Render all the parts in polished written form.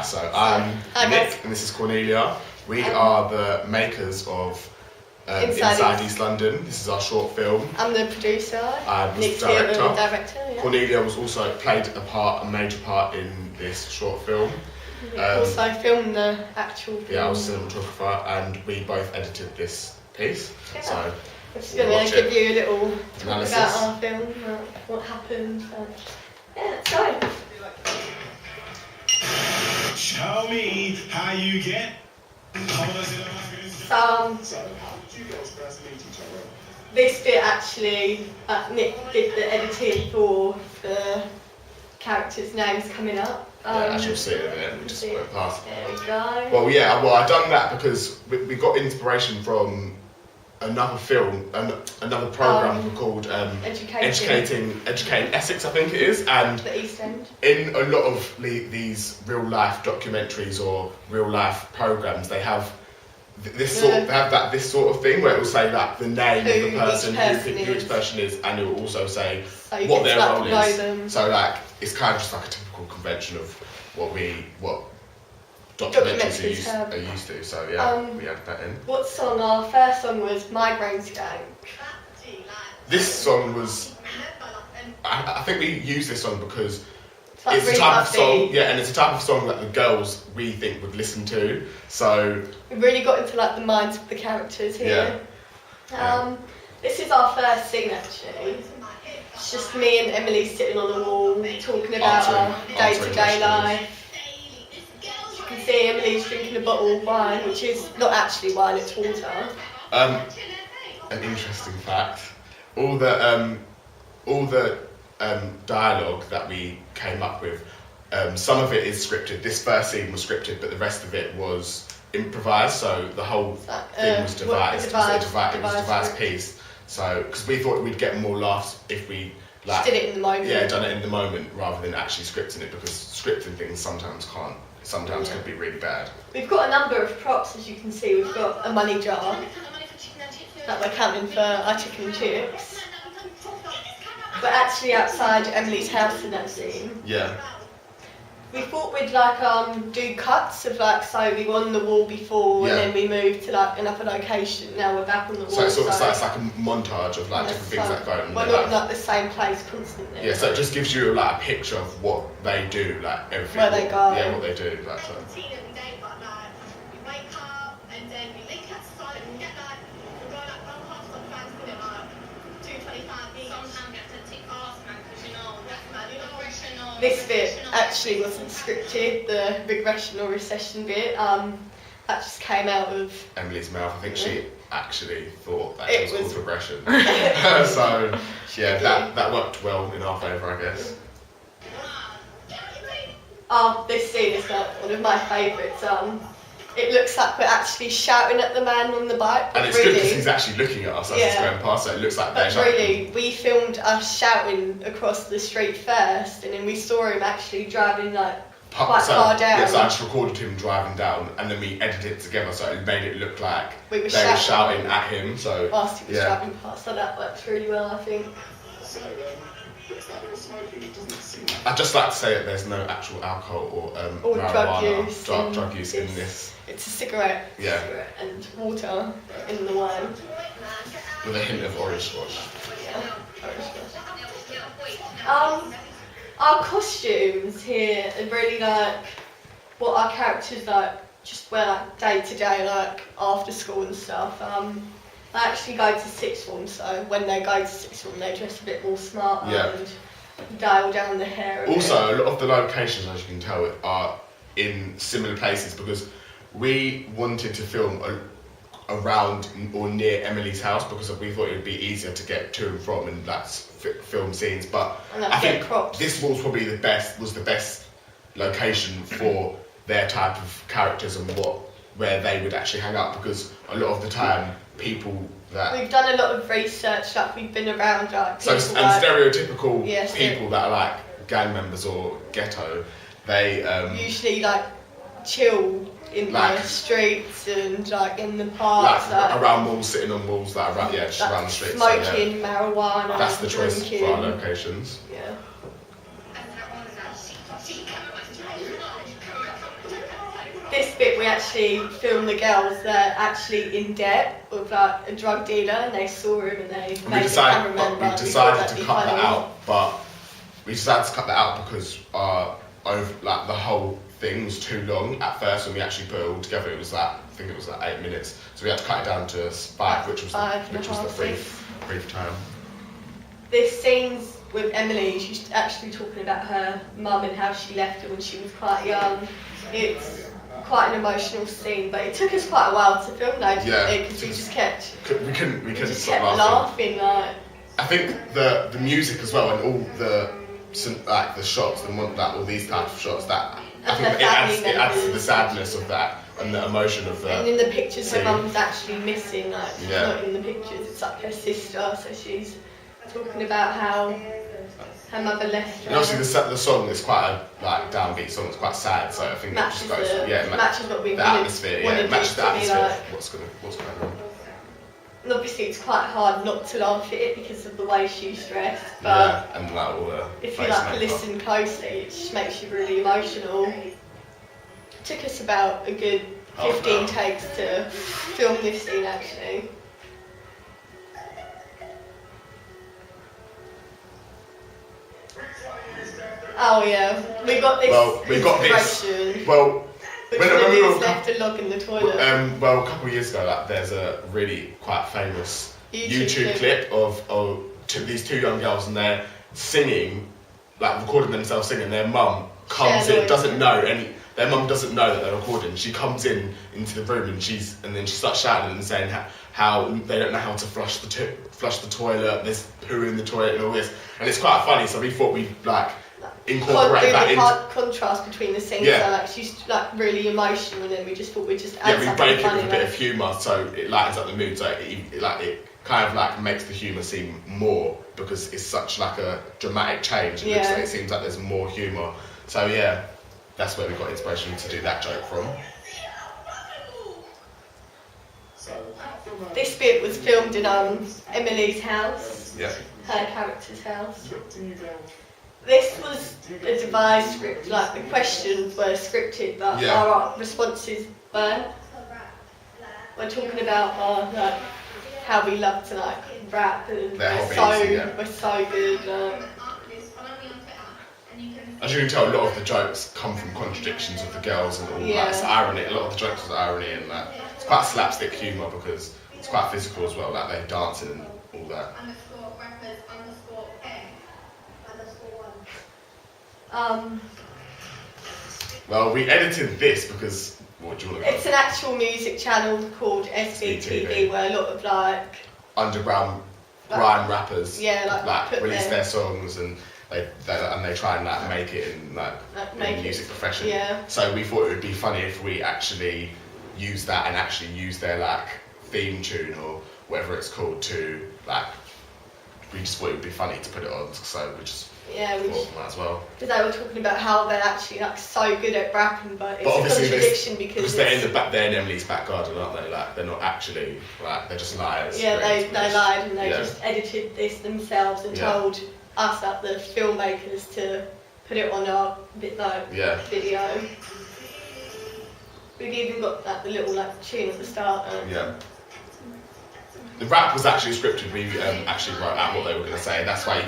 So I'm Nick and this is Cornelia. We are the makers of Inside East London. This is our short film. I'm the producer. I'm the Nick's director. The director, yeah. Cornelia was also played a major part in this short film. Also filmed the actual film. Yeah, I was cinematographer and we both edited this piece. Yeah. So I'm just going to give you a little talk analysis about our film, what happened. Yeah, let's go. Show me how you get. This bit actually, Nick did the editing for the characters' names coming up. as you'll see in a minute, we just went past. There we go. Well, yeah, I done that because we got inspiration from another film, another program called Educating Essex, I think it is, and the East End. in a lot of these real life documentaries or real life programs, they have this sort of thing where it will say like the name of the person, who each person is, and it will also say what their role is. Them. So like it's kind of just like a typical convention of what documentaries are used to. So yeah, we had that in. What song? Our first song was Migraine Skank. This song was, I think we used this song because It's it's a type of song, yeah, and it's a type of song that the girls we think would listen to. So we really got into like the minds of the characters here. Yeah. This is our first scene actually. It's just me and Emily sitting on the wall talking about our day-to-day life. You can see Emily's drinking a bottle of wine, which is not actually wine, it's water. An interesting fact: all the dialogue that we came up with, some of it is scripted. This first scene was scripted, but the rest of it was improvised. So the whole thing was devised. It was a devised piece. So because we thought we'd get more laughs if we Just did it in the moment. Yeah, done it in the moment rather than actually scripting it, because scripting things sometimes could be really bad. We've got a number of props, as you can see. We've got a money jar that we're counting for our chicken and chips. We're actually outside Emily's house in that scene. Yeah. We thought we'd like do cuts of like, so we were on the wall before and then we moved to like another location. Now we're back on the wall. So it sort of starts like a montage of like different things that go on. We're not in like the same place constantly. Yeah, so it just gives you like a picture of what they do, like everything. Where they go. Yeah, what they do, like so. This bit actually wasn't scripted, the regression or recession bit. That just came out of Emily's mouth. I think she actually thought that it was called regression. So yeah, that worked well in our favour, I guess. This scene is like one of my favourites. It looks like we're actually shouting at the man on the bike. And it's good because he's actually looking at us as he's going past, so it looks like they're shouting. But really, we filmed us shouting across the street first, and then we saw him actually driving like quite far down. Yeah, so I just recorded him driving down, and then we edited it together, so it made it look like they were shouting at him. So whilst he was driving past, so that works really well, I think. I'd just like to say that there's no actual alcohol or marijuana, drug use in this. It's a cigarette, and water in the wine. With a hint of orange squash. Yeah, orange squash. Our costumes here are really like what our characters like just wear like day to day, like after school and stuff. They actually go to sixth form, so when they go to sixth form, they dress a bit more smart and dial down the hair. Also, a lot of the locations, as you can tell, are in similar places because we wanted to film around or near Emily's house because we thought it would be easier to get to and from and like film scenes. But I think this was probably the best location for their type of characters and where they would actually hang out, because a lot of the time people that we've done a lot of research, like we've been around like stereotypical people that are like gang members or ghetto, they usually like chill in the streets and like in the parks, like around malls, sitting on malls that are just around the streets, smoking marijuana. That's the choice drinking. for our locations. Yeah. bit we actually filmed the girls that are actually in debt with like a drug dealer, and they saw him and they made the cameraman. We decided to cut that out, but we decided to cut that out because the whole thing was too long at first. When we actually put it all together, it was like, I think it was like 8 minutes, so we had to cut it down to 5, which was the brief time. This scene's with Emily. She's actually talking about her mum and how she left her when she was quite young. It's quite an emotional scene, but it took us quite a while to film though, because we just kept stop laughing. Like, I think the music as well, and all the shots, all these types of shots, that I think it adds to the sadness of that and the emotion of that. And in the pictures, her mum's actually missing. Like, she's not in the pictures. It's like her sister, so she's talking about how her mother left her. And obviously the song is quite a downbeat song. It's quite sad, so I think it just goes. It matches what we the atmosphere. Yeah, it matches the atmosphere. Like, what's going on. And obviously, it's quite hard not to laugh at it because of the way she's dressed. But and all the if you listen closely, it just makes you really emotional. It took us about a good 15 takes to film this scene actually. Oh yeah, we got this. Well, we got this. Well, when we left a log in the toilet. Well, a couple of years ago, there's a really quite famous YouTube clip of these two young girls, and they're singing, recording themselves singing. Their mum comes in, doesn't know their mum doesn't know that they're recording. She comes into the room and then she starts shouting and saying how they don't know how to flush the toilet. There's poo in the toilet and all this, and it's quite funny. So we thought we'd incorporate that into contrast between the scenes. So she's really emotional, and then we just thought we'd just add something funny. We break it with a bit of humour, so it lightens up the mood. So it kind of makes the humour seem more, because it's such a dramatic change. It seems like there's more humour. So yeah, that's where we got inspiration to do that joke from. This bit was filmed in Emily's house. Yeah. Her character's house. This was a devised script, the questions were scripted, but our responses weren't. We're talking about how we love to rap, and we're so good. As you can tell, a lot of the jokes come from contradictions of the girls and all that. It's irony. A lot of the jokes is irony, and it's quite slapstick humour because it's quite physical as well. They're dancing and all that. Well, we edited this because what do you want to? It's an actual music channel called SBTV where a lot of underground grime rappers release their songs and they try and make it in in music profession. Yeah. So we thought it would be funny if we actually use that and actually use their theme tune or whatever it's called to we just thought it would be funny to put it on, so we just thought that as well. Because they were talking about how they're actually so good at rapping, but it's a contradiction because they're in Emily's back garden, aren't they? They're not actually they're just liars. Yeah, they lied and they just edited this themselves and told us, the filmmakers, to put it on our video. We've even got the little tune at the start. The rap was actually scripted. We actually wrote out what they were going to say. That's why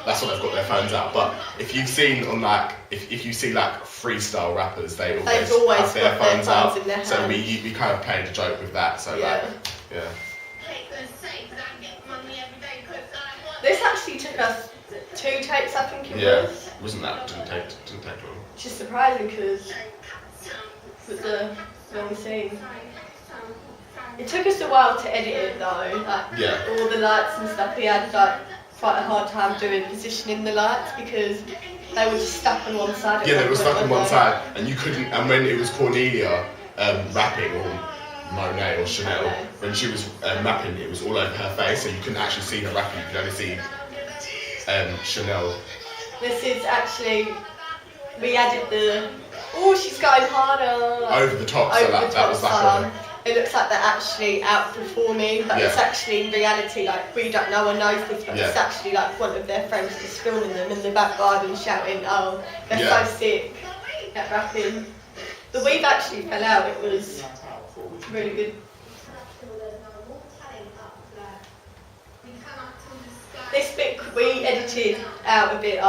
that's why they've got their phones out. But if you've seen on if you see freestyle rappers, they always have their phones out. In their so we kind of played a joke with that. So This actually took us 2 takes, I think it was. Wasn't that? Didn't take long. Which is surprising because it was a long scene. It took us a while to edit it though. All the lights and stuff. We had quite a hard time doing positioning the lights because they were just stuck on one side. Yeah, they were stuck on one side, and you couldn't. And when it was Cornelia rapping, or Monet or Chanel, when she was rapping, it was all over her face, so you couldn't actually see her rapping. You could only see Chanel. This is actually, we added she's going harder. Over the top, so that was it looks like they're actually outperforming, but it's actually in reality, no one knows this, but it's actually one of their friends is filming them in the back garden shouting, they're so sick at rapping. The weave actually fell out. It was really good. This bit we edited out a bit.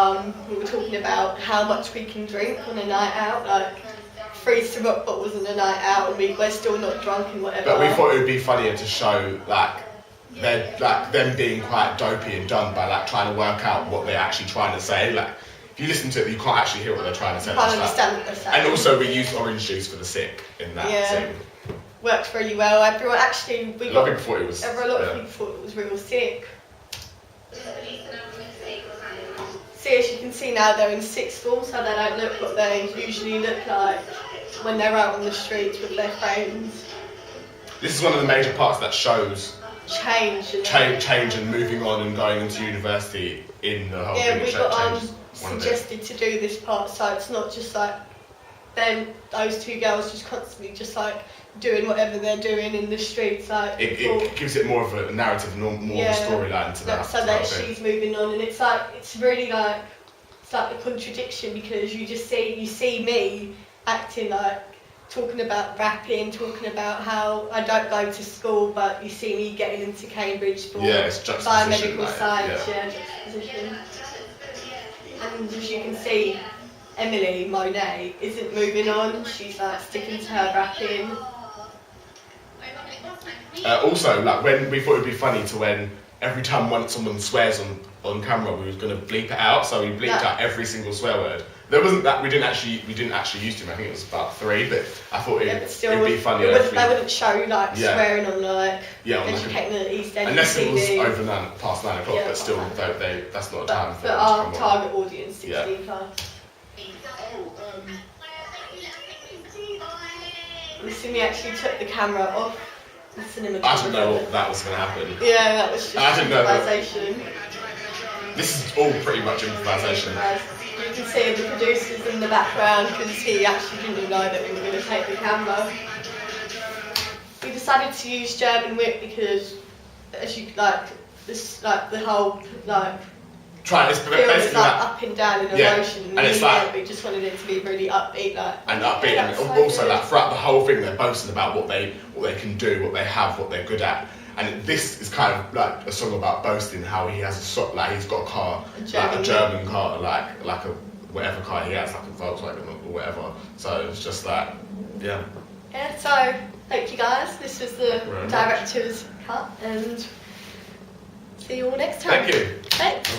We were talking about how much we can drink on a night out, like 3 Ciroc bottles on a night out, and we're still not drunk and whatever. But we thought it would be funnier to show them being quite dopey and dumb by trying to work out what they're actually trying to say. If you listen to it, you can't actually hear what they're trying to say. You can't understand what they're saying. And also, we used orange juice for the sick in that scene. Worked really well. Everyone actually, A lot of people thought it was. A lot of people thought it was real sick. See, as you can see now, they're in sixth form, so they don't look what they usually look like when they're out on the streets with their friends. This is one of the major parts that shows change and moving on and going into university in the whole thing. Yeah, we got suggested to do this part, so it's not just like those 2 girls just constantly just doing whatever they're doing in the streets. It gives it more of a narrative, more of a storyline to that. So that she's moving on, and it's really it's like a contradiction, because you see me acting talking about rapping, talking about how I don't go to school, but you see me getting into Cambridge for biomedical science, juxtaposition. And as you can see, Emily Monet isn't moving on. She's sticking to her rapping. Also, when we thought it'd be funny when every time someone swears on camera, we was gonna bleep it out. So we bleeped out every single swear word. There wasn't that we didn't actually use them. I think it was about 3, but I thought it'd be funny. They wouldn't show swearing on educating the East End unless TV. it was over past 9 o'clock, but still that's not a time for them to our target audience, 16 plus. Listen, we actually took the camera off the cinema. I didn't know that was going to happen. Yeah, that was just improvisation. This is all pretty much improvisation. You can see the producers in the background, because he actually didn't know that we were going to take the camera. We decided to use German whip because, as you the whole it's basically up and down in emotion, and it's we just wanted it to be really upbeat, and also throughout the whole thing they're boasting about what they can do, what they have, what they're good at. And this is kind of like a song about boasting how he has he's got a car, a German car, like a whatever car he has, like a Volkswagen or whatever. So it's just Yeah, so thank you guys. This was the director's cut, and see you all next time. Thank you. Thanks.